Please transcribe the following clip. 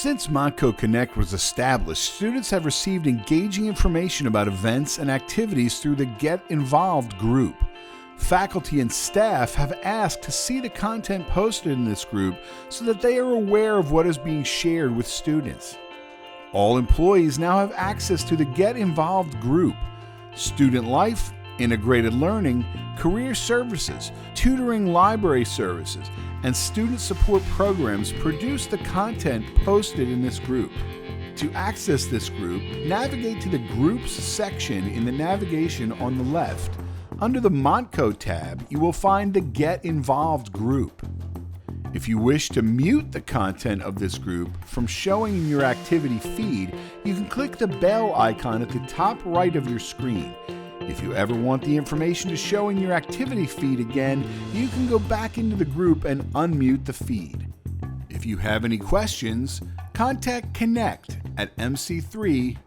Since MONTCO Connect was established, students have received engaging information about events and activities through the Get Involved group. Faculty and staff have asked to see the content posted in this group so that they are aware of what is being shared with students. All employees now have access to the Get Involved group. Student life, integrated learning, career services, tutoring library services, and student support programs produce the content posted in this group. To access this group, navigate to the Groups section in the navigation on the left. Under the MONTCO tab, you will find the Get Involved group. If you wish to mute the content of this group from showing in your activity feed, you can click the bell icon at the top right of your screen. If you ever want the information to show in your activity feed again, you can go back into the group and unmute the feed. If you have any questions, contact Connect at mc3.edu.